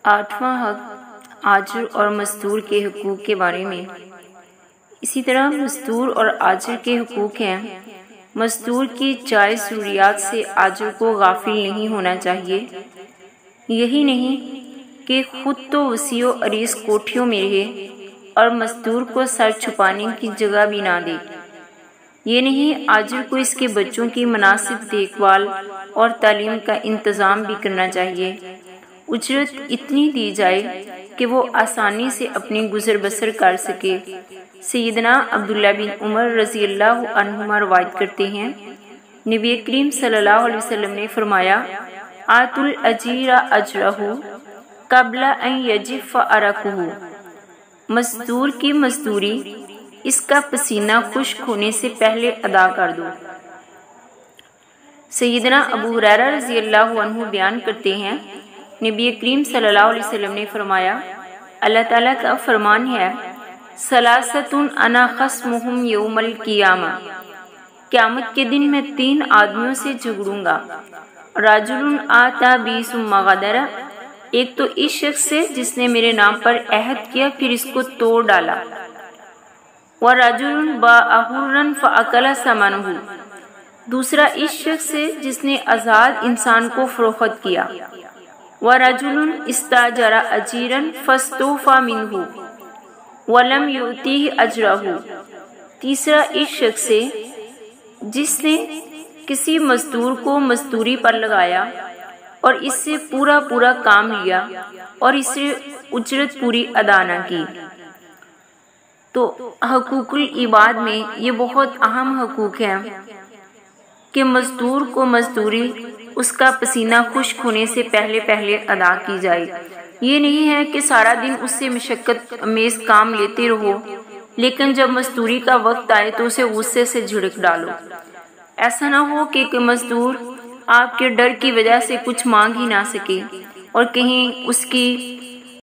8واں حق آجر اور مزدور کے حقوق کے بارے میں۔ اسی طرح مزدور اور آجر کے حقوق ہیں۔ مزدور کی جائز ضروریات سے آجر کو غافل نہیں ہونا چاہیے۔ یہی نہیں کہ خود تو وسیع و عریض کوٹھیوں میں رہے اور مزدور کو سر چھپانے کی جگہ بھی نہ دے۔ یہ نہیں آجر کو اس کے بچوں کی مناسب دیکھ بھال اور تعلیم کا انتظام بھی کرنا چاہیے۔ اجرت اتنی دی جائے کہ وہ آسانی سے اپنی گزر بسر کر سکے۔ سیدنا عبداللہ بن عمر رضی اللہ عنہما روایت کرتے ہیں، نبی کریم صلی اللہ علیہ وسلم نے فرمایا، آتوا الاجیر اجرہ قبل ان یجف عرقہ، مزدور کی مزدوری اس کا پسینہ خشک ہونے سے پہلے ادا کر دو۔ سیدنا ابو ہریرہ رضی اللہ عنہ بیان کرتے ہیں، نبی کریم صلی اللہ علیہ وسلم نے فرمایا، اللہ تعالیٰ کا فرمان ہے، ثلاثۃ انا خصمہم یوم القیامہ، قیامت کے دن میں 3 آدمیوں سے جھگڑوں گا۔ رجل آتا بی ثم غدر، ایک تو اس شخص سے جس نے میرے نام پر عہد کیا پھر اس کو توڑ ڈالا۔ ورجل باع حرا فاکل ثمنہ، دوسرا اس شخص سے جس نے آزاد انسان کو فروخت کیا۔ ورجل استاجر اجیرا فاستوفى منہ ولم یؤتیہ اجرہ، تیسرا اس شخص سے جس نے کسی مزدور کو مزدوری پر لگایا اور اس سے پورا کام لیا اور اس سے اجرت پوری ادا نہ کی۔ تو حقوق العباد میں یہ بہت اہم حقوق ہیں کہ مزدور کو مزدوری اس کا پسینہ خشک ہونے سے پہلے ادا کی جائے۔ یہ نہیں ہے کہ سارا دن اس سے مشقت امیز کام لیتے رہو لیکن جب مزدوری کا وقت آئے تو اسے غصے سے جھڑک ڈالو۔ ایسا نہ ہو کہ مزدور آپ کے ڈر کی وجہ سے کچھ مانگ ہی نہ سکے اور کہیں اس کی